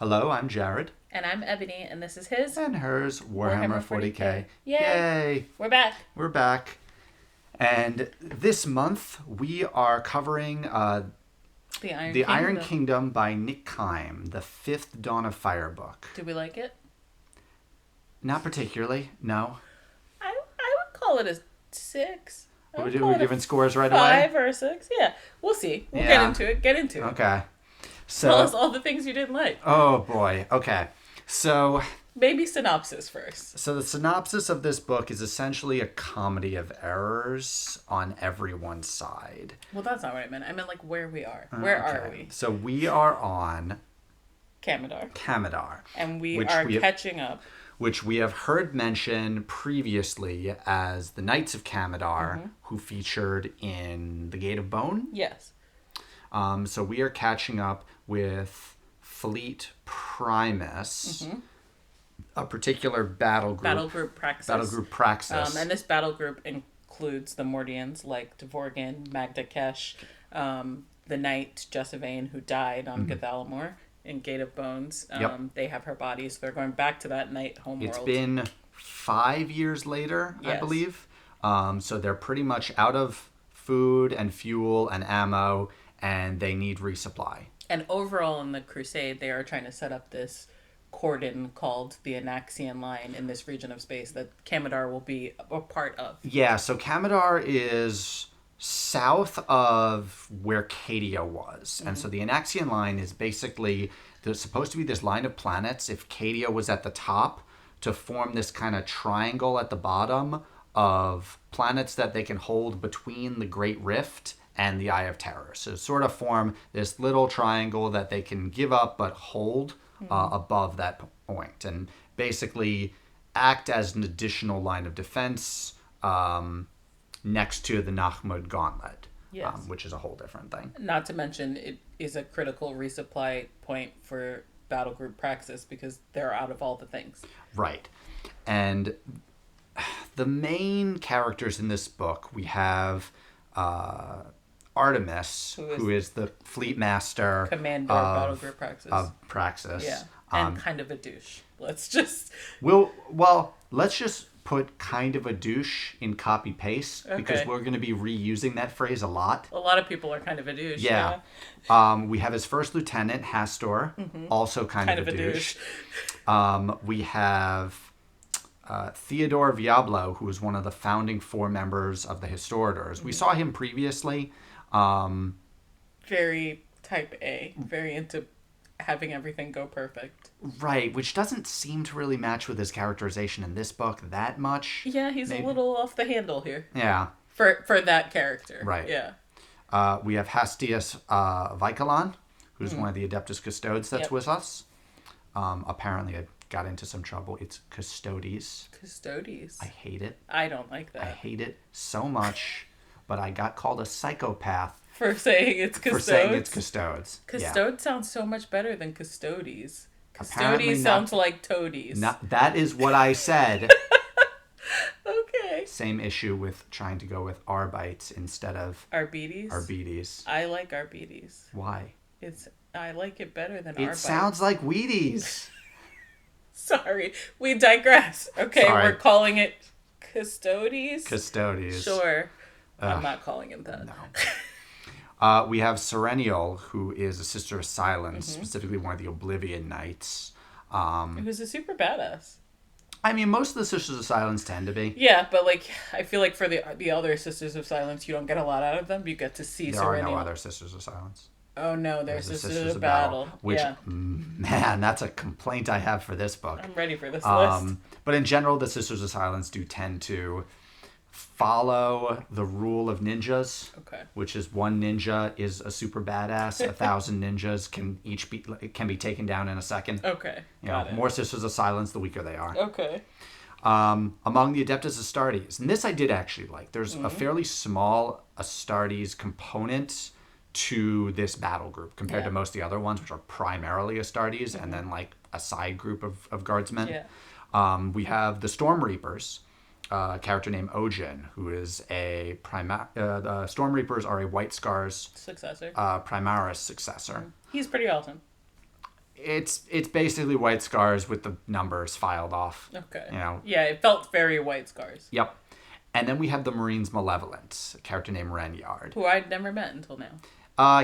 Hello, I'm Jared. And I'm Ebony, and this is his And hers, Warhammer 40K. Yay! Yay! We're back. We're back. And this month, we are covering The Iron Kingdom by Nick Kyme, the fifth Dawn of Fire book. Do we like it? Not particularly, no. I would call it a 6. We're giving scores right away? 5 or a 6. Yeah, we'll see. We'll Yeah. get into it. Okay. So, Tell us all the things you didn't like. oh boy. Okay. So Maybe synopsis first. the synopsis of this book is essentially a comedy of errors on everyone's side. Well, that's not what I meant. I meant like where we are. Where are we? So we are on Kamidar. And we which are catching up. which we have heard mentioned previously as the Knights of Kamidar, who featured in The Gate of Bone. Yes. So we are catching up with Fleet Primus, a particular battle group Praxis. And this battle group includes the Mordians like Dvorgin, Magdakesh, the knight Jesavane who died on Gathalamor in Gate of Bones. They have her body, so they're going back to that night homeworld. It's been 5 years later, I Yes. believe. So they're pretty much out of food and fuel and ammo, and they need resupply. And overall in the Crusade, they are trying to set up this cordon called the Anaxian Line in this region of space that Kamidar will be a part of. Yeah, so Kamidar is south of where Cadia was. And so the Anaxian Line is basically, there's supposed to be this line of planets, if Cadia was at the top, to form this kind of triangle at the bottom of planets that they can hold between the Great Rift and the Eye of Terror. So sort of form this little triangle that they can give up but hold above that point. And basically act as an additional line of defense next to the Nahmud Gauntlet, Yes. which is a whole different thing. Not to mention, it is a critical resupply point for Battle Group Praxis because they're out of all the things. Right. And the main characters in this book, we have Artemis, who is the fleet master, Commander of Battle Group Praxis. Of Praxis. Yeah. And kind of a douche. Let's just... Let's just put kind of a douche in copy paste because we're going to be reusing that phrase a lot. A lot of people are kind of a douche. Yeah. We have his first lieutenant, Hastor, also kind of a douche. We have Theodore Viablo, who is one of the founding 4 members of the Historitors. We saw him previously. Very type A. Very into having everything go perfect. Right, which doesn't seem to really match with his characterization in this book that much. Yeah, he's a little off the handle here. Yeah. For that character. Right. Yeah. We have Hastius Vikalon, who's one of the Adeptus Custodes that's with us. Apparently I got into some trouble. It's Custodes. Custodes. I hate it. I don't like that. I hate it so much, but I got called a psychopath For saying it's Custodes? for saying it's Custodes. Custode sounds so much better than Custodes. Apparently Custodes sounds like toadies. That is what I said. Okay. Same issue with trying to go with Arbites instead of Arbites? Arbites. I like Arbites. Why? I like it better than It Arbites. sounds like Wheaties. Sorry, we digress. Okay, Sorry. We're calling it Custodes? Custodes. Sure. I'm not calling it that. No. We have Serenial, who is a Sister of Silence, specifically one of the Oblivion Knights. Who's a super badass. I mean, most of the Sisters of Silence tend to be. Yeah, but I feel like for the other Sisters of Silence, you don't get a lot out of them. You get to see There Serenial. are no other Sisters of Silence. Oh no, there's the Sisters of Battle. Which, yeah. man, that's a complaint I have for this book. I'm ready for this list. But in general, the Sisters of Silence do tend to follow the rule of ninjas. Okay. Which is one ninja is a super badass. 1,000 ninjas can be taken down in a second. Okay. Got it. More Sisters of Silence, the weaker they are. Okay. Among the Adeptus Astartes, and this I did actually like. There's a fairly small Astartes component to this battle group compared to most of the other ones, which are primarily Astartes and then like a side group of guardsmen. Yeah. We have the Storm Reapers, a character named Ojin, who is the Storm Reapers are a White Scars successor. Primaris successor. He's pretty awesome. It's basically White Scars with the numbers filed off. Okay. You know. Yeah, it felt very White Scars. Yep. And then we have the Marines Malevolent, a character named Renyard. Who I'd never met until now.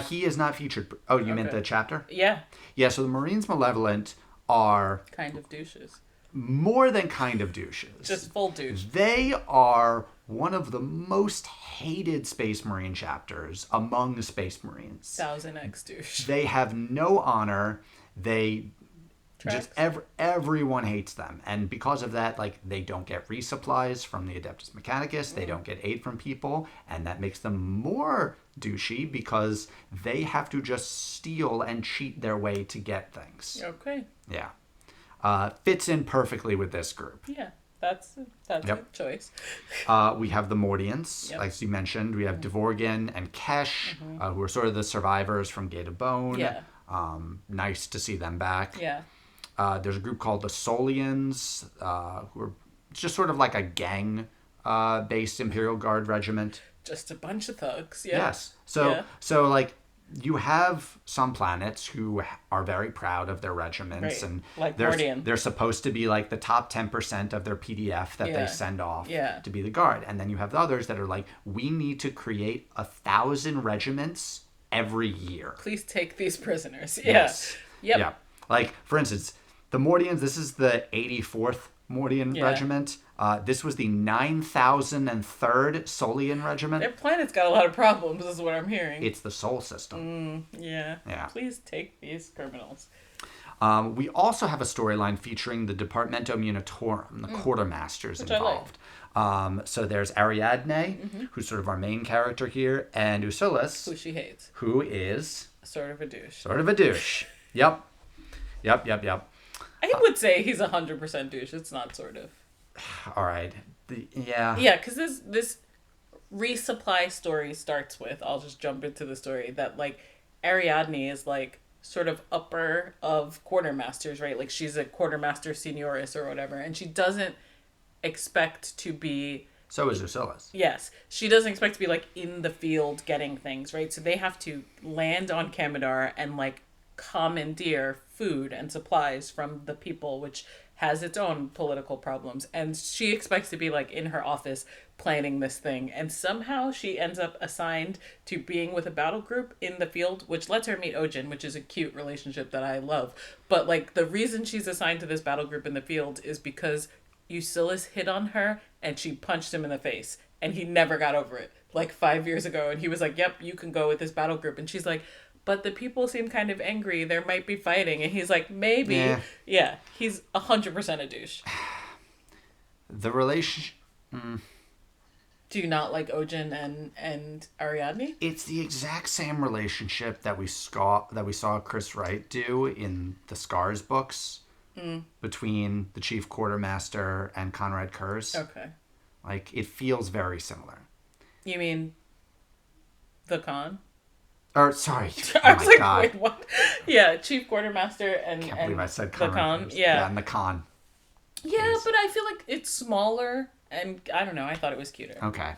He is not featured. Oh, you meant the chapter? Yeah. Yeah, so the Marines Malevolent are... kind of douches. More than kind of douches. Just full douche. They are one of the most hated Space Marine chapters among the Space Marines. 1000x douche. They have no honor. They... Tracks. Just everyone hates them, and because of that, like, they don't get resupplies from the Adeptus Mechanicus, they don't get aid from people, and that makes them more douchey because they have to just steal and cheat their way to get things. Okay. Yeah. Fits in perfectly with this group. Yeah, that's a choice. We have the Mordians, like you mentioned. We have Dvorgin and Kesh, who are sort of the survivors from Gate of Bone. Yeah. Nice to see them back. Yeah. There's a group called the Solians, who are just sort of like a gang-based Imperial Guard regiment. Just a bunch of thugs. Yeah. Yes. So like, you have some planets who are very proud of their regiments, Right. and Like Mordian. they're supposed to be like the top 10% of their PDF that they send off to be the Guard. And then you have the others that are like, we need to create 1,000 regiments every year. Please take these prisoners. Yeah. Yes. Yep. Yeah. Like, for instance, the Mordians, this is the 84th Mordian Regiment. This was the 9,003rd Solian Regiment. Their planet's got a lot of problems, is what I'm hearing. It's the Sol system. Yeah. Yeah. Please take these criminals. We also have a storyline featuring the Departamento Munitorum, the quartermasters involved. So there's Ariadne, who's sort of our main character here, and Usilis, Who she hates. who is Sort of a douche. sort of a douche. Yep. I would say he's 100% douche. It's not sort of. All right. Yeah, because this resupply story starts with, I'll just jump into the story, that, like, Ariadne is, like, sort of upper of quartermasters, right? Like, she's a quartermaster senioris or whatever, and she doesn't expect to be... So is Usilis. Yes. She doesn't expect to be, like, in the field getting things, right? So they have to land on Kamidar and, like, commandeer food and supplies from the people, which has its own political problems. And she expects to be, like, in her office planning this thing. And somehow she ends up assigned to being with a battle group in the field, which lets her meet Ojin, which is a cute relationship that I love. But, like, the reason she's assigned to this battle group in the field is because Usilis hit on her and she punched him in the face. And he never got over it, like 5 years ago. And he was like, yep, you can go with this battle group. And she's like, but the people seem kind of angry. There might be fighting. And he's like, maybe. Yeah, he's 100% a douche. The relation... Do you not like Ojin and Ariadne? It's the exact same relationship that we saw Chris Wright do in the Scars books between the Chief Quartermaster and Conrad Kurz. Okay. Like, it feels very similar. You mean the Khan? Or, sorry. I Oh was my like, God. wait, what? Yeah, Chief Quartermaster and I can't believe I said the Conrad Khan. Kurz. Yeah. And the Khan. Yeah, Jeez. but I feel like it's smaller, and I don't know, I thought it was cuter. Okay.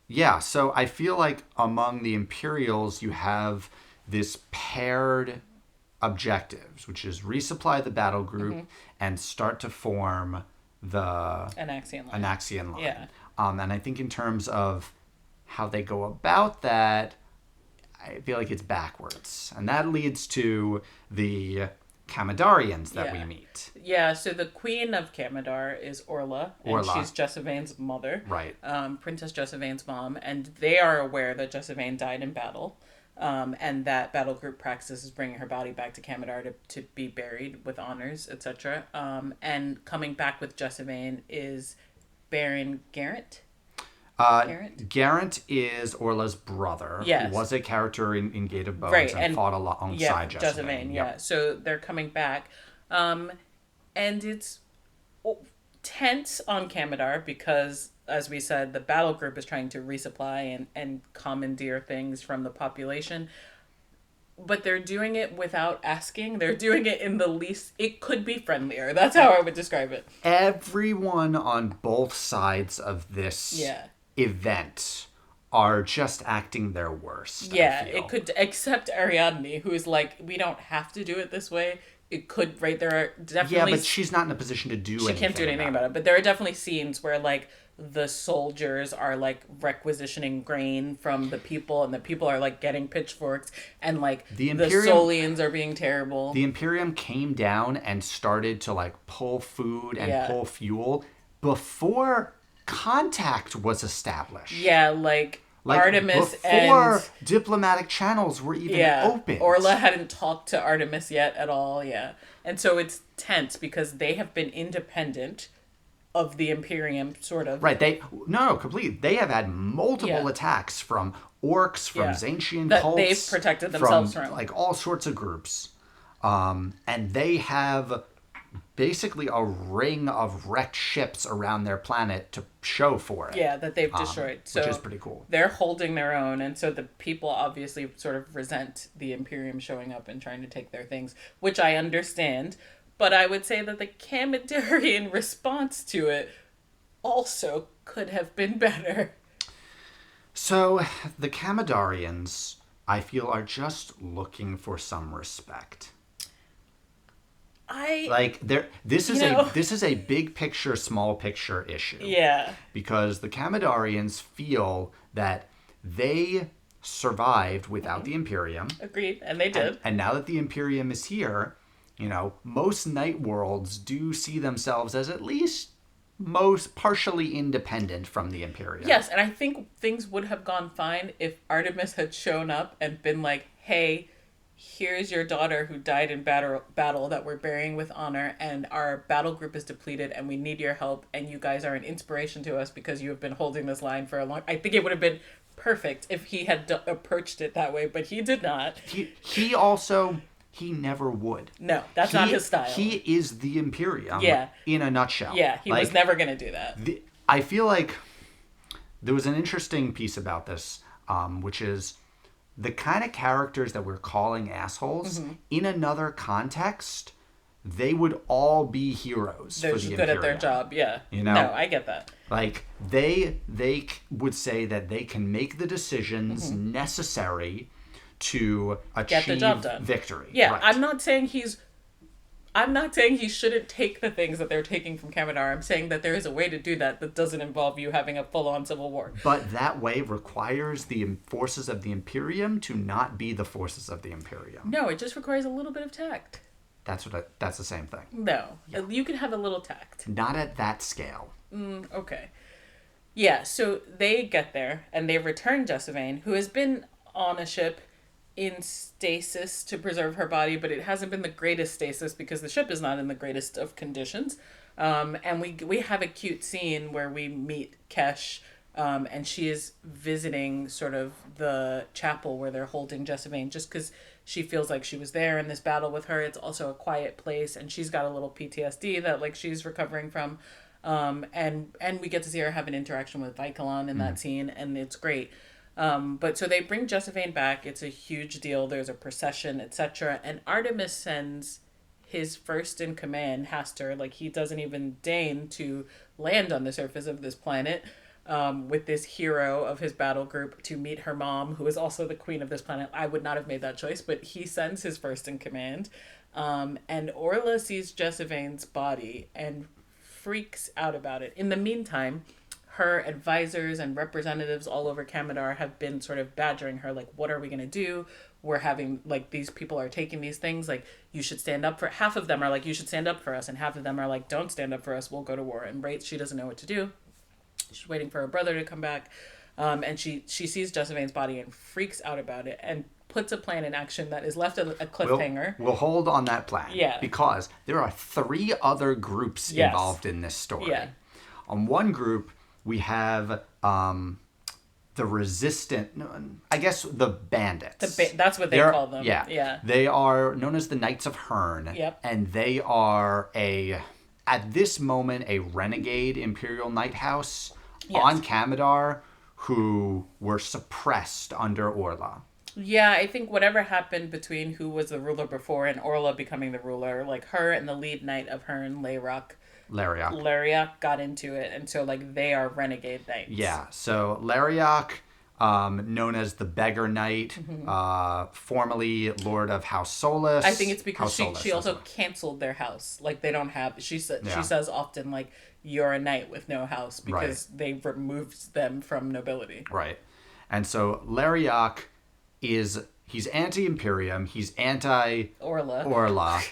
Yeah, so I feel like among the Imperials, you have this paired objectives, which is resupply the battle group and start to form the Anaxian line. Yeah. And I think in terms of how they go about that, I feel like it's backwards. And that leads to the Kamidarians that we meet. Yeah, so the queen of Kamidar is Orla, and she's Jesavane's mother. Right. Princess Jesavane's mom, and they are aware that Jesavane died in battle, and that battle group practices bringing her body back to Kamidar to be buried with honors, etc. And coming back with Jesavane is Baron Garrett. Garrett is Orla's brother. Yes. Who was a character in Gate of Bones and fought alongside Jesavane. Yeah, so they're coming back. And it's tense on Kamidar because, as we said, the battle group is trying to resupply and commandeer things from the population. But they're doing it without asking. They're doing it in the least... It could be friendlier. That's how I would describe it. Everyone on both sides of this event are just acting their worst. Yeah, I feel. it could, except Ariadne, who's like, we don't have to do it this way. It could, right? There are definitely. Yeah, but she's not in a position to do anything. She can't do anything about it. But there are definitely scenes where, like, the soldiers are, like, requisitioning grain from the people, and the people are, like, getting pitchforks, and, like, the Solians are being terrible. The Imperium came down and started to, like, pull food and pull fuel before contact was established. Yeah, like Artemis before diplomatic channels were even opened. Orla hadn't talked to Artemis yet at all, And so it's tense because they have been independent of the Imperium, sort of. Right, completely. They have had multiple attacks from orcs, from Zancian cults. They've protected themselves from. Like, all sorts of groups. And they have basically a ring of wrecked ships around their planet to show for it. Yeah, that they've destroyed. So which is pretty cool. They're holding their own, and so the people obviously sort of resent the Imperium showing up and trying to take their things, which I understand. But I would say that the Kamandarian response to it also could have been better. So the Kamandarians, I feel, are just looking for some respect. This is a big picture, small picture issue. Yeah. Because the Kamandarians feel that they survived without the Imperium. Agreed, and they did. And now that the Imperium is here, most night worlds do see themselves as at least most partially independent from the Imperium. Yes, and I think things would have gone fine if Artemis had shown up and been like, hey, here's your daughter who died in battle that we're burying with honor, and our battle group is depleted, and we need your help, and you guys are an inspiration to us because you have been holding this line for a long... I think it would have been perfect if he had approached it that way, but he did not. He never would. No, that's not his style. He is the Imperium in a nutshell. Yeah, he was never going to do that. I feel like there was an interesting piece about this, which is the kind of characters that we're calling assholes, in another context, they would all be heroes. They're for the just Imperium. good at their job, No, I get that. Like, they would say that they can make the decisions necessary to achieve get the job done. Victory. Yeah, right. I'm not saying he shouldn't take the things that they're taking from Kamandar. I'm saying that there is a way to do that doesn't involve you having a full-on civil war. But that way requires the forces of the Imperium to not be the forces of the Imperium. No, it just requires a little bit of tact. That's the same thing. No, you can have a little tact. Not at that scale. Okay. Yeah, so they get there, and they return Jessamine, who has been on a ship in stasis to preserve her body, but it hasn't been the greatest stasis because the ship is not in the greatest of conditions. And we have a cute scene where we meet Kesh, and she is visiting sort of the chapel where they're holding Jessamine, just because she feels like she was there in this battle with her. It's also a quiet place, and she's got a little PTSD that, like, she's recovering from. And we get to see her have an interaction with Vikalon in that scene, and it's great. But so they bring Jessamine back. It's a huge deal. There's a procession, etc. And Artemis sends his first in command, Hastur, like, he doesn't even deign to land on the surface of this planet, with this hero of his battle group to meet her mom, who is also the queen of this planet. I would not have made that choice, but he sends his first in command. And Orla sees Jessamine's body and freaks out about it. In the meantime, her advisors and representatives all over Kamandar have been sort of badgering her, like, what are we going to do? We're having, like, these people are taking these things, like, you should stand up for... Half of them are like, you should stand up for us, and half of them are like, don't stand up for us, we'll go to war. And she doesn't know what to do. She's waiting for her brother to come back. And she sees Jessamine's body and freaks out about it and puts a plan in action that is left a cliffhanger. We'll hold on that plan. Yeah. Because there are 3 other groups involved in this story. Yeah. On one group, we have the resistant... I guess the bandits. That's what they call them. Yeah. Yeah. They are known as the Knights of Hern. Yep. And they are at this moment, a renegade Imperial Knight House on Kamandar who were suppressed under Orla. Yeah, I think whatever happened between who was the ruler before and Orla becoming the ruler, like, her and the lead knight of Hern, Lariak got into it, and so, like, they are renegade knights. Yeah, so Lariak known as the Beggar Knight, formerly Lord of House Solus. I think it's because she Solus, also canceled their house. Like, they don't have... She Yeah. says often, like, you're a knight with no house because they removed them from nobility. Right. And so Lariak he's anti-Imperium. He's anti-Orla.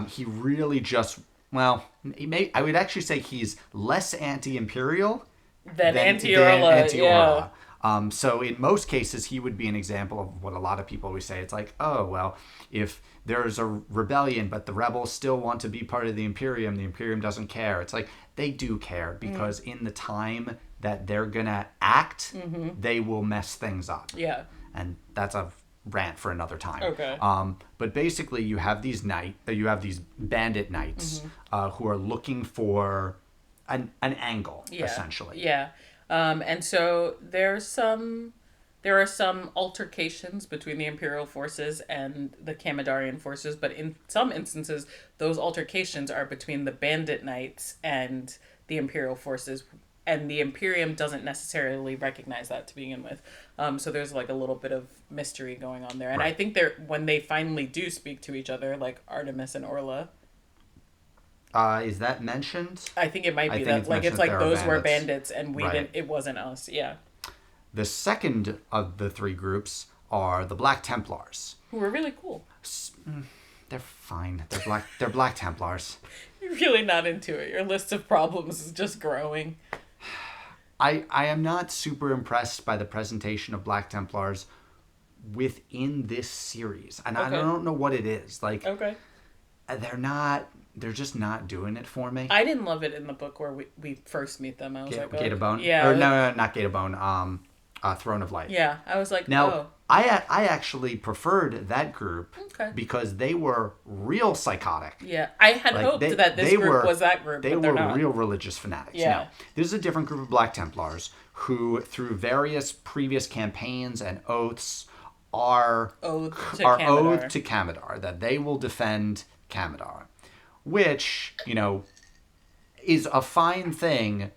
He really just... Well, I would actually say he's less anti-Imperial than anti-Orla. Yeah. So in most cases, he would be an example of what a lot of people always say. It's like, oh, well, if there's a rebellion, but the rebels still want to be part of the Imperium doesn't care. It's like, they do care because in the time that they're going to act, they will mess things up. Yeah. And that's a rant for another time. Okay. But basically, you have these bandit knights who are looking for an angle, essentially. Yeah. And so there are some altercations between the Imperial forces and the Kamodarian forces, but in some instances, those altercations are between the bandit knights and the Imperial forces, and the Imperium doesn't necessarily recognize that to begin with. So there's like a little bit of mystery going on there. And I think when they finally do speak to each other, like Artemis and Orla. Is that mentioned? I think it might be that. Like, it's like those were bandits and we didn't, it wasn't us. Yeah. The second of the three groups are the Black Templars. Who are really cool. They're fine. They're Black Templars. You're really not into it. Your list of problems is just growing. I am not super impressed by the presentation of Black Templars within this series. And I don't know what it is. Like, they're just not doing it for me. I didn't love it in the book where we first meet them. I was like, Gate of Bone? Yeah. Or no, not Gate of Bone. Throne of Light. Yeah. I was like, now, I actually preferred that group because they were real psychotic. Yeah. I had hoped that this group was that group, They but they're were not. real religious fanatics. Yeah. Now, this is a different group of Black Templars who, through various previous campaigns and oaths, are oath to Kamodar, that they will defend Kamodar, which, is a fine thing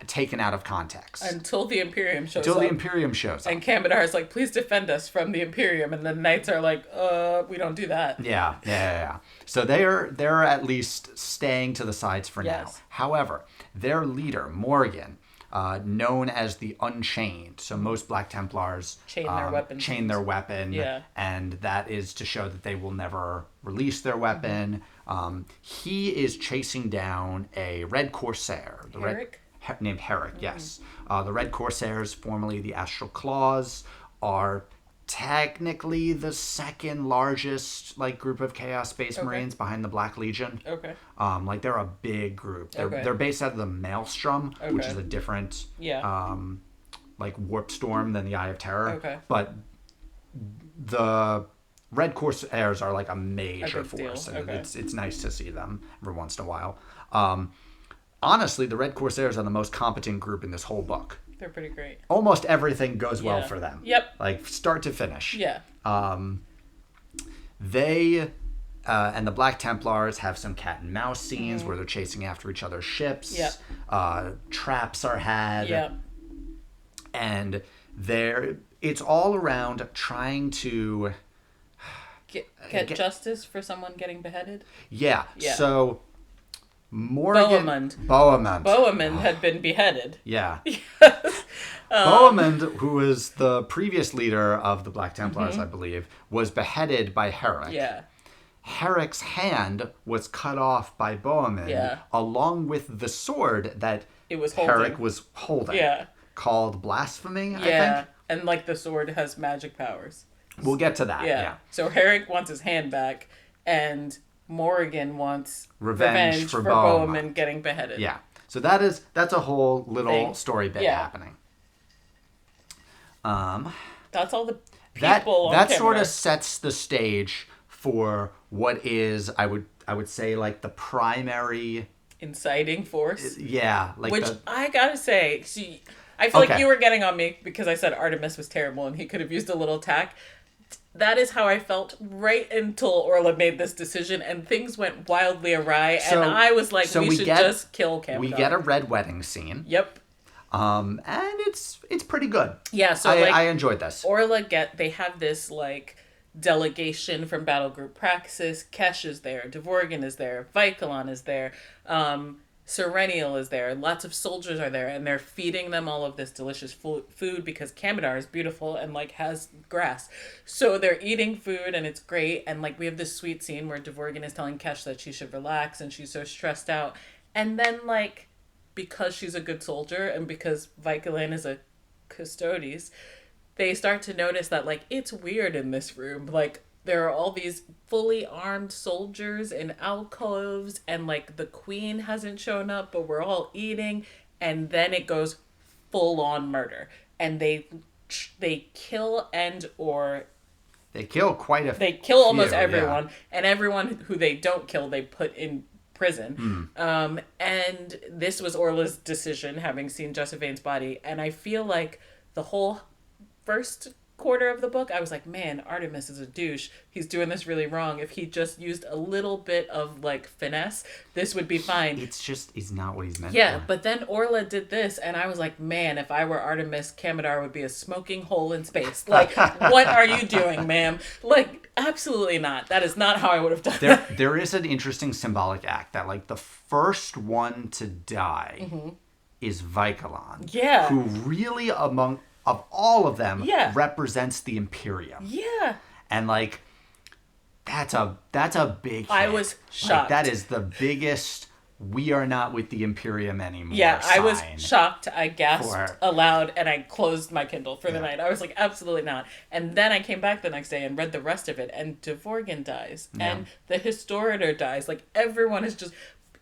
taken out of context. Until the Imperium shows up. Until the Imperium shows up. And Kamodar is like, please defend us from the Imperium. And the knights are like, we don't do that. Yeah. So they're at least staying to the sides for now. However, their leader, Morgan, known as the Unchained. So most Black Templars chain their weapon. Yeah. And that is to show that they will never release their weapon. He is chasing down a Red Corsair. Named Herrick, yes. The Red Corsairs, formerly the Astral Claws, are technically the second largest group of Chaos Space Marines behind the Black Legion. Okay. They're a big group. They're based out of the Maelstrom, which is a different warp storm than the Eye of Terror. Okay. But the Red Corsairs are a major force. And it's nice to see them every once in a while. Honestly, the Red Corsairs are the most competent group in this whole book. They're pretty great. Almost everything goes well for them. Yep. Start to finish. Yeah. They and the Black Templars have some cat and mouse scenes where they're chasing after each other's ships. Yep. Traps are had. Yep. And it's all around trying to get justice for someone getting beheaded. Yeah. So Bohemond had been beheaded. Yeah. Bohemond, who was the previous leader of the Black Templars, I believe, was beheaded by Herrick. Yeah. Herrick's hand was cut off by Bohemond, along with the sword that Herrick was holding. Yeah. Called Blasphemy, I think. And the sword has magic powers. We'll get to that. Yeah. So Herrick wants his hand back, and Morrigan wants revenge for Bohemond getting beheaded. Yeah. So that's a whole little story bit happening. That's all the people that sort of sets the stage for what is I would say the primary inciting force. Yeah, I gotta say, I feel like you were getting on me because I said Artemis was terrible and he could have used a little tack. That is how I felt right until Orla made this decision and things went wildly awry. And I was like, we should just kill Kamodar. We get a red wedding scene. Yep. And it's pretty good. Yeah, so I enjoyed this. Orla they have this like delegation from Battle Group Praxis. Kesh is there, Dvorgin is there, Vikalon is there, Serenial is there. Lots of soldiers are there, and they're feeding them all of this delicious food because Kamodar is beautiful and like has grass. So they're eating food and it's great. And like we have this sweet scene where Dvorgin is telling Kesh that she should relax and she's so stressed out. And then like because she's a good soldier and because Vikalin is a custodes, they start to notice that like it's weird in this room. Like there are all these fully armed soldiers in alcoves and like the queen hasn't shown up, but we're all eating, and then it goes full on murder. And they kill they kill quite a they kill almost everyone, and everyone who they don't kill they put in prison. And this was Orla's decision, having seen Josephine's body, and I feel like the whole first quarter of the book I was like, man, Artemis is a douche, he's doing this really wrong. If he just used a little bit of like finesse, this would be fine. It's not what he's meant for. But then Orla did this and I was like, man, if I were Artemis, Kamodar would be a smoking hole in space. Like, what are you doing, ma'am? Like, absolutely not. That is not how I would have done that. There is an interesting symbolic act that like the first one to die is Vikalon. Yeah. Who really of all of them represents the Imperium. Yeah. And like that's a big hit. I was shocked. Like, that is the biggest we are not with the Imperium anymore. Yeah, sign. I was shocked. I gasped aloud and I closed my Kindle for the night. I was like, absolutely not. And then I came back the next day and read the rest of it, and Dvorgin dies. Yeah. And the Historitor dies. Like, everyone is just...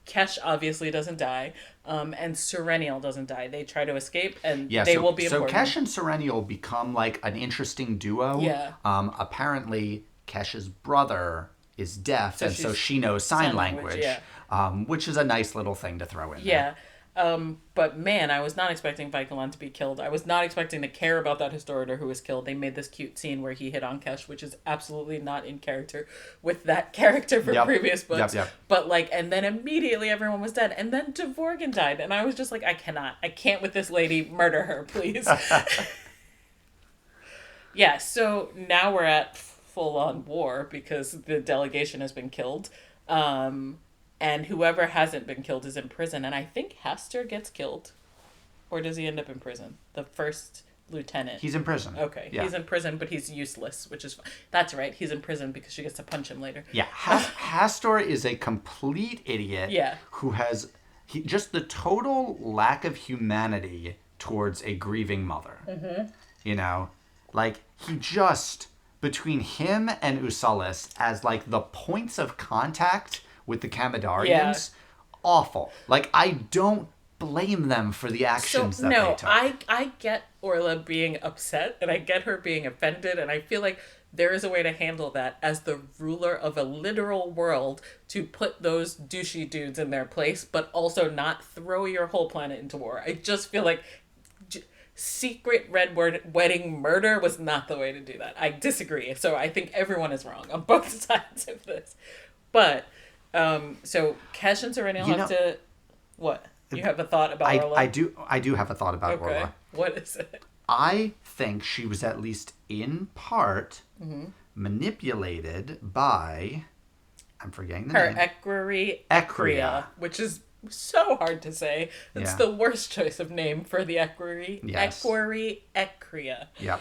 Kesh obviously doesn't die, and Serenial doesn't die. They try to escape, and they will be important. So Kesh and Serenial become like an interesting duo. Yeah. Apparently, Kesh's brother is deaf, so she knows sign language, which is a nice little thing to throw in there. Yeah. But man, I was not expecting Vikalon to be killed. I was not expecting to care about that Historitor who was killed. They made this cute scene where he hit on Kesh, which is absolutely not in character with that character from previous books. But like, and then immediately everyone was dead. And then Dvorgin died. And I was just like, I can't with this lady, murder her, please. Yeah, so now we're at full on war because the delegation has been killed. And whoever hasn't been killed is in prison. And I think Hastur gets killed. Or does he end up in prison? The first lieutenant. He's in prison. Okay. Yeah. He's in prison, but he's useless, which is fine. That's right. He's in prison because she gets to punch him later. Yeah. Hastur is a complete idiot. Yeah. Who has just the total lack of humanity towards a grieving mother. Mm-hmm. You know? Like, he just... Between him and Usalis as, like, the points of contact... with the Kamodarians, awful. Like, I don't blame them for the actions they took. I get Orla being upset, and I get her being offended, and I feel like there is a way to handle that as the ruler of a literal world to put those douchey dudes in their place, but also not throw your whole planet into war. I just feel like secret red wedding murder was not the way to do that. I disagree. So I think everyone is wrong on both sides of this. But... so Kesh and Serenial have to... What? You have a thought about Orla? I do have a thought about Orla. What is it? I think she was at least in part manipulated by... I'm forgetting the name. Her equerry, Ecria, which is so hard to say. It's the worst choice of name for the equerry. Yes. Equerry, Ecria. Yep.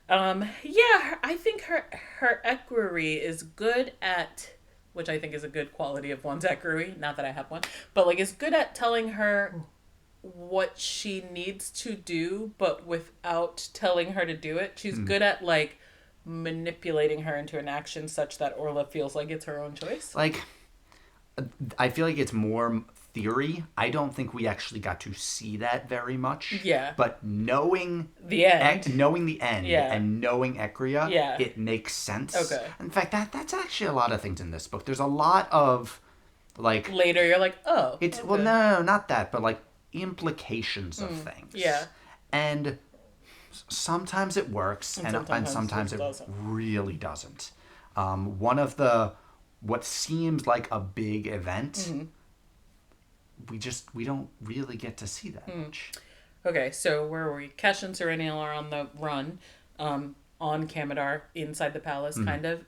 I think her equerry is good at... which I think is a good quality of one's equerry. Not that I have one. But, like, is good at telling her what she needs to do, but without telling her to do it. She's good at, like, manipulating her into an action such that Orla feels like it's her own choice. Like, I feel like it's more theory. I don't think we actually got to see that very much. Yeah. But knowing the end, and knowing Ecria, it makes sense. Okay. In fact, that's actually a lot of things in this book. There's a lot of, like... Later, you're like, oh. It's okay. Well, no, not that, but, like, implications of things. Yeah. And sometimes it works, and sometimes it doesn't. really doesn't. One of what seems like a big event... we don't really get to see that much. Okay, so where were we? Kesh and Serenial are on the run, on Kamodar, inside the palace, kind of.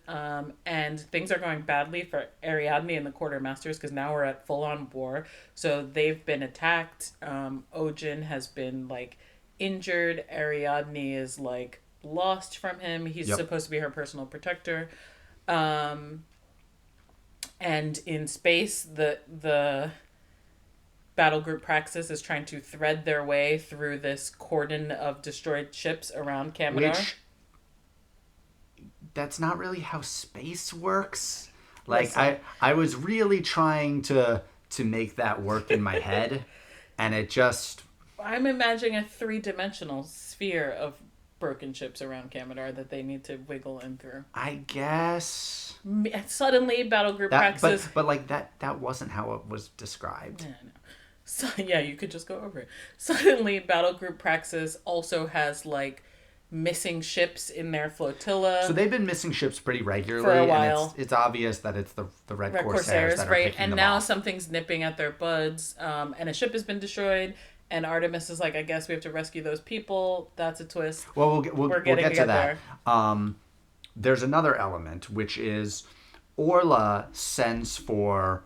And things are going badly for Ariadne and the quartermasters because now we're at full on war. So they've been attacked. Ojin has been like injured. Ariadne is like lost from him. He's Yep. supposed to be her personal protector. And in space, the battle group Praxis is trying to thread their way through this cordon of destroyed ships around Kamodar. Which, that's not really how space works. Like, Listen. I was really trying to make that work in my head, and it just... I'm imagining a 3-dimensional sphere of broken ships around Kamodar that they need to wiggle in through. I guess... Suddenly, battle group That, Praxis... but like, that wasn't how it was described. Yeah, I know. So, yeah, you could just go over it. Suddenly, battle group Praxis also has, like, missing ships in their flotilla. So they've been missing ships pretty regularly, For a while. and it's obvious that it's the Red Red Corsairs that are right? picking And them now off. something's nipping at their buds, and a ship has been destroyed. And Artemis is like, I guess we have to rescue those people. That's a twist. Well, we'll We're get getting to that. there. There's another element, which is Orla sends for,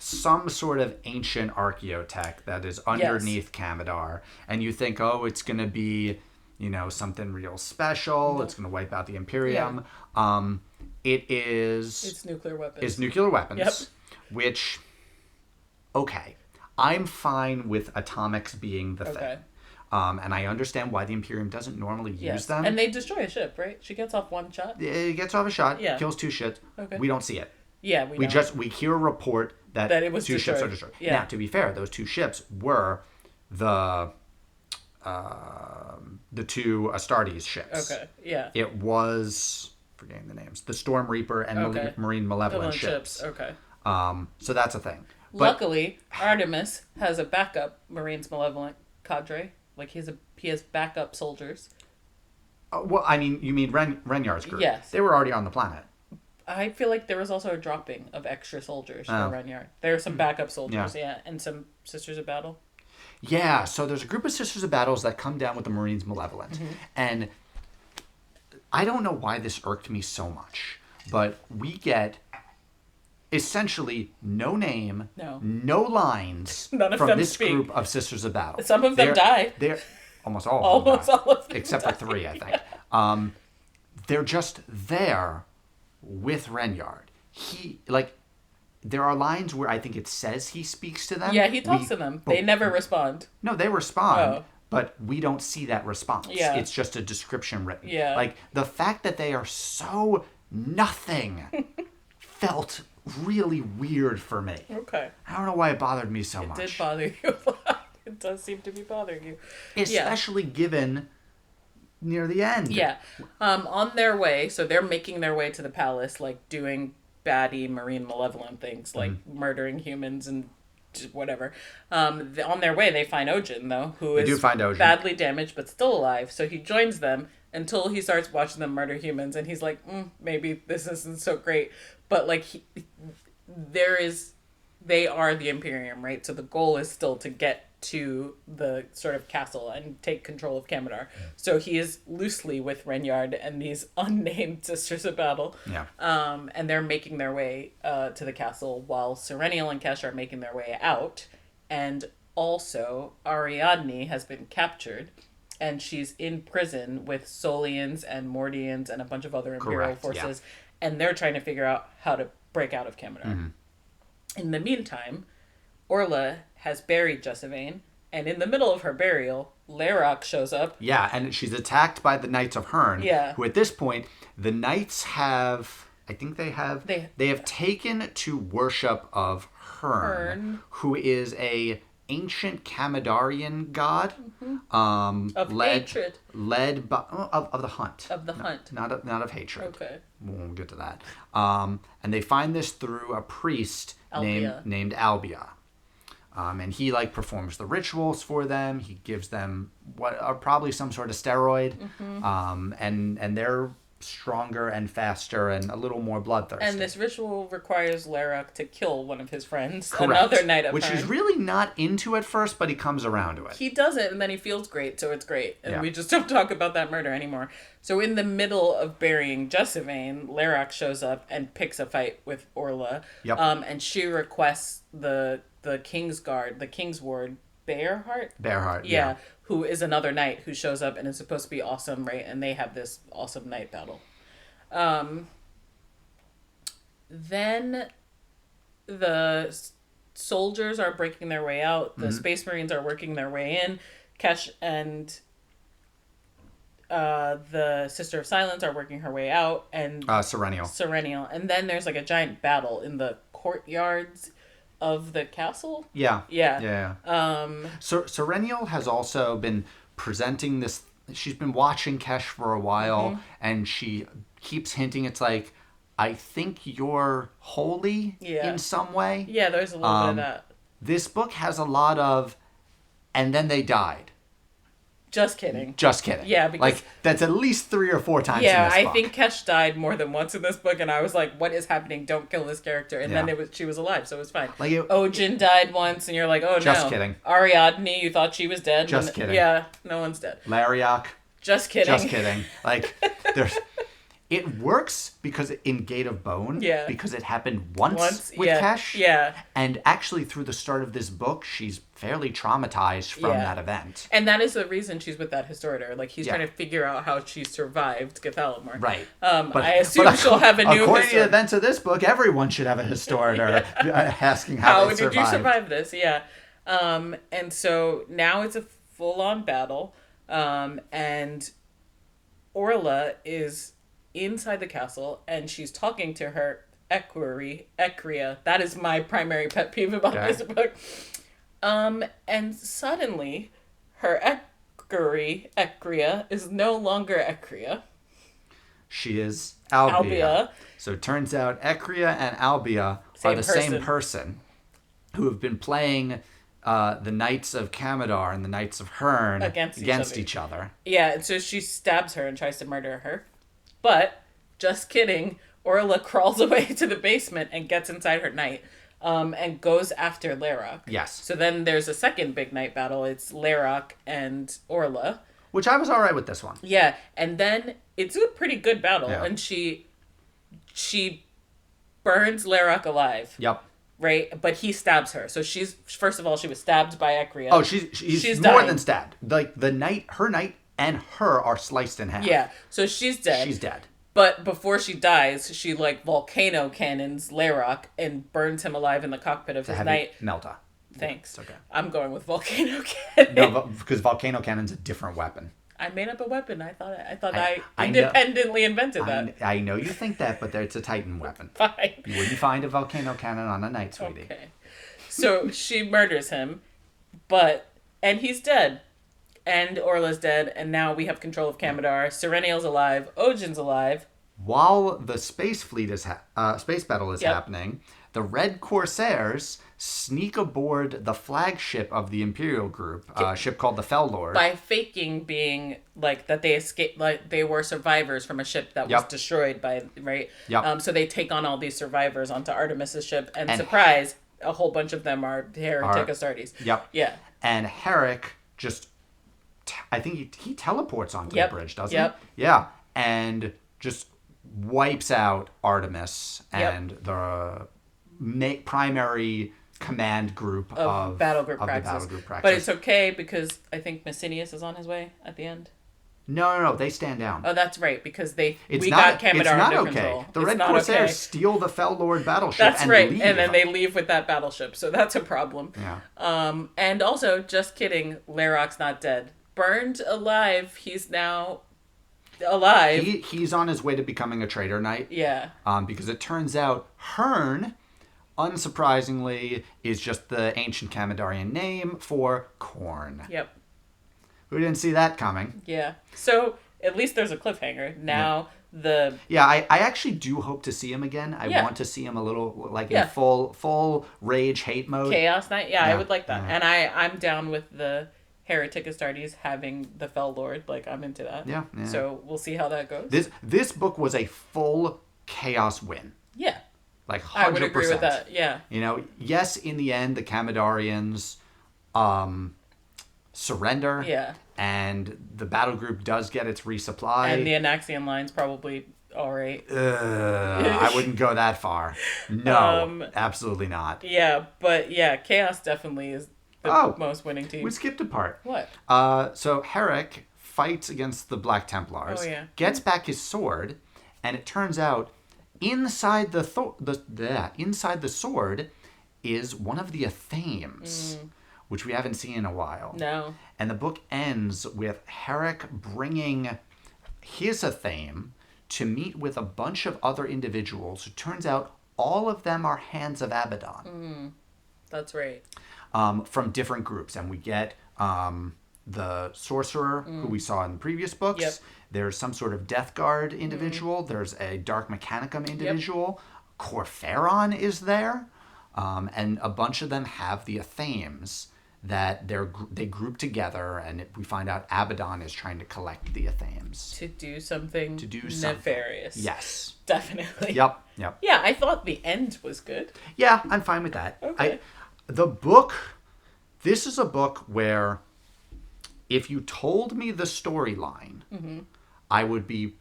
some sort of ancient archaeotech that is underneath Kamodar. And you think, oh, it's going to be, something real special. It's going to wipe out the Imperium. It's nuclear weapons. It's nuclear weapons. Yep. Which, okay. I'm fine with atomics being the thing. And I understand why the Imperium doesn't normally use them. And they destroy a ship, right? She gets off one shot. It gets off a shot, Yeah. kills 2 ships. Okay. We don't see it. Yeah, we don't. We hear a report that That it was 2 ships destroyed. are destroyed. Yeah. Now, to be fair, those 2 ships were the 2 Astartes ships. Okay, yeah. It was, forgetting the names, the Storm Reaper and Marine Malevolent ships. Okay. So that's a thing. But Luckily, Artemis has a backup Marines Malevolent cadre. Like he has backup soldiers. well, I mean, you mean Renyar's group? Yes. They were already on the planet. I feel like there was also a dropping of extra soldiers for Oh. Renyar. There are some backup soldiers, yeah, and some Sisters of Battle. Yeah, so there's a group of Sisters of Battles that come down with the Marines Malevolent. And I don't know why this irked me so much, but we get essentially no name, no lines None of from them this speak. group of Sisters of Battle. Some of them die. They're almost all of them Almost die, all of them except die. for 3, I think. They're just there with Renyard. There are lines where I think it says he speaks to them. Yeah, he talks to them. They never respond. No, they respond, Oh. but we don't see that response. Yeah. It's just a description written. Yeah. Like, the fact that they are so nothing felt really weird for me. Okay. I don't know why it bothered me so much. It did bother you a lot. It does seem to be bothering you. Especially given near the end. Yeah. On their way, so they're making their way to the palace, like doing baddie marine malevolent things, like murdering humans and just whatever. On their way, they find Ojin, though, who They is do find Ojin. badly damaged but still alive. So he joins them until he starts watching them murder humans, and he's like, maybe this isn't so great. But like, they are the Imperium, right? So the goal is still to get to the sort of castle and take control of Kamodar. So he is loosely with Renyard and these unnamed Sisters of Battle. Yeah. And they're making their way to the castle while Serenial and Kesh are making their way out. And also, Ariadne has been captured and she's in prison with Solians and Mordians and a bunch of other Imperial Correct, forces. And they're trying to figure out how to break out of Kamodar. In the meantime, Orla has buried Jesavane, and in the middle of her burial, Larok shows up. Yeah, and she's attacked by the Knights of Hern. Yeah. Who at this point, the Knights have... I think they have... They have taken to worship of Hern, who is a ancient Kamodarian god. Of hatred. Led by... of the hunt. Of the hunt. Not of hatred. Okay. We'll get to that. And they find this through a priest named Albia. And he performs the rituals for them. He gives them what are probably some sort of steroid. And they're stronger and faster and a little more bloodthirsty. And this ritual requires Larak to kill one of his friends, Correct. another knight of Which Herne. he's really not into at first, but he comes around to it. He does it, and then he feels great, so it's great. And Yeah. we just don't talk about that murder anymore. So in the middle of burying Jessamine, Larak shows up and picks a fight with Orla. Yep. And she requests the King's Guard, the King's Ward, Bearheart, yeah, who is another knight who shows up and is supposed to be awesome, right? And they have this awesome knight battle. Then the soldiers are breaking their way out. The Space Marines are working their way in. Kesh and the Sister of Silence are working her way out. And Serenial. And then there's like a giant battle in the courtyards of the castle. Yeah. Yeah. Serenial has also been presenting this. She's been watching Kesh for a while, and she keeps hinting. It's like, I think you're holy in some way. Yeah, there's a little bit of that. This book has a lot of, and then they died. Just kidding. Yeah, because... Like, that's at least 3 or 4 times in Yeah, this book. I think Kesh died more than once in this book, and I was like, what is happening? Don't kill this character. And then she was alive, so it was fine. Like Ojin died once, and you're like, oh, just kidding. Ariadne, you thought she was dead. Just kidding. Yeah, no one's dead. Lariak. Just kidding. Just kidding. Like, there's... It works because in Gate of Bone, because it happened once with Kesh. Yeah. And actually, through the start of this book, she's fairly traumatized from that event. And that is the reason she's with that historiator. Like, he's trying to figure out how she survived Gathalamor. Right. I assume she'll have a new according to the events of this book, everyone should have a historiator asking how they survived. How did you survive this? Yeah. And so now it's a full-on battle. And Orla is inside the castle, and she's talking to her Equria. That is my primary pet peeve about this book. And suddenly, her Equria is no longer Equria. She is Albia. So it turns out Equria and Albia are the same person who have been playing the Knights of Kamodar and the Knights of Herne against each other. Yeah, and so she stabs her and tries to murder her. But, just kidding, Orla crawls away to the basement and gets inside her knight and goes after Larak. Yes. So then there's a second big knight battle. It's Larak and Orla. Which I was all right with this one. Yeah, and then it's a pretty good battle. Yeah. And she burns Larak alive. Yep. Right? But he stabs her. So first of all, she was stabbed by Equria. Oh, she's more dying. Than stabbed. Like, her knight and her are sliced in half. Yeah, so she's dead. She's dead. But before she dies, she, like, volcano cannons Larak and burns him alive in the cockpit of his knight. Melta. Thanks. It's okay. I'm going with volcano cannon. No, because volcano cannon's a different weapon. I made up a weapon. I thought I independently invented that. I know you think that, but it's a Titan weapon. Fine. You wouldn't find a volcano cannon on a knight, sweetie. Okay. So she murders him, and he's dead. And Orla's dead, and now we have control of Kamodar. Serenial's alive. Ojin's alive. While the space battle is happening, the Red Corsairs sneak aboard the flagship of the Imperial group, a ship called the Fell Lord. By faking being, like, that they escaped, like, they were survivors from a ship that was destroyed by, right? Yep. So they take on all these survivors onto Artemis's ship, and surprise, a whole bunch of them are heretic Astartes. Yep. Yeah. And Herrick just... I think he teleports onto the bridge, doesn't he? Yeah. And just wipes out Artemis and the primary command group of battle group Praxis. But it's okay because I think Messinius is on his way at the end. No, they stand down. Oh, that's right, because got Kamodar it's not under okay. control. The Red Corsairs steal the Fell Lord battleship and leave. And then they leave with that battleship, so that's a problem. Yeah. And also, just kidding, Larak's not dead. Burned alive, he's now alive. He's on his way to becoming a traitor knight. Yeah. Because it turns out Herne, unsurprisingly, is just the ancient Kamodarian name for corn. Yep. We didn't see that coming. Yeah. So at least there's a cliffhanger. Now I actually do hope to see him again. I want to see him a little in full rage hate mode. Chaos Knight. Yeah, I would like that. And I'm down with the Heretic Astartes having the Fell Lord. Like, I'm into that. Yeah. So we'll see how that goes. This book was a full chaos win. Yeah. Like 100%. I would agree with that. Yeah. You know, yes, in the end, the Kamodarians surrender. Yeah. And the battle group does get its resupply. And the Anaxian line's probably all right. I wouldn't go that far. No, absolutely not. Yeah, but yeah, Chaos definitely is the most winning team. We skipped a part. What? So Herrick fights against the Black Templars. Oh, yeah. Gets back his sword, and it turns out inside the sword is one of the Athames, which we haven't seen in a while. No. And the book ends with Herrick bringing his Athame to meet with a bunch of other individuals. It turns out all of them are Hands of Abaddon. That's right. From different groups. And we get the Sorcerer, who we saw in previous books. Yep. There's some sort of Death Guard individual. There's a Dark Mechanicum individual. Yep. Corpheron is there. And a bunch of them have the Athames that they group together, and we find out Abaddon is trying to collect the Athames. To do something something. nefarious. Yes. Definitely. Yep. Yeah, I thought the end was good. Yeah, I'm fine with that. Okay. This is a book where if you told me the storyline, I would be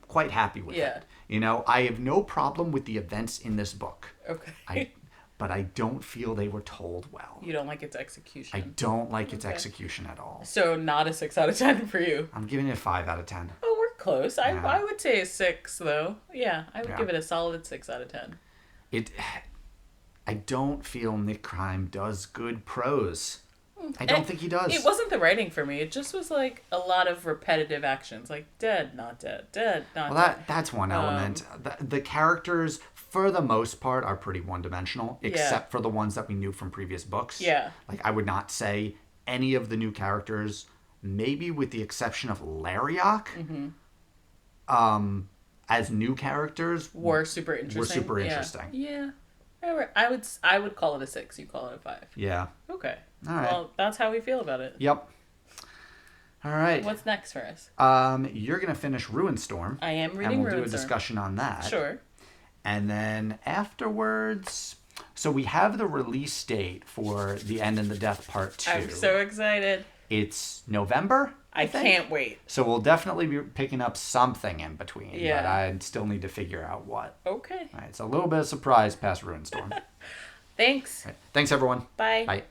quite happy with it. You know, I have no problem with the events in this book. Okay. But I don't feel they were told well. You don't like its execution. I don't like its execution at all. So not a 6 out of 10 for you. I'm giving it a 5 out of 10. Oh, we're close. I would say a 6, though. Yeah, I would give it a solid 6 out of 10. I don't feel Nick Kyme does good prose. I don't think he does. It wasn't the writing for me. It just was like a lot of repetitive actions, like dead, not dead, dead, not dead. That's one element. The characters, for the most part, are pretty one-dimensional, except for the ones that we knew from previous books. Yeah. Like, I would not say any of the new characters, maybe with the exception of Lariak, as new characters, were super interesting. Yeah. I would call it a 6. You call it a 5. Yeah. Okay. All right. Well, that's how we feel about it. Yep. All right. What's next for us? You're going to finish Ruinstorm. I am reading Ruinstorm. And we'll do a discussion on that. Sure. And then afterwards, so we have the release date for The End and the Death Part 2. I'm so excited. It's November, I can't wait. So we'll definitely be picking up something in between. Yeah. But I still need to figure out what. Okay. All right, it's a little bit of surprise past Ruinstorm. Thanks. Right. Thanks, everyone. Bye. Bye.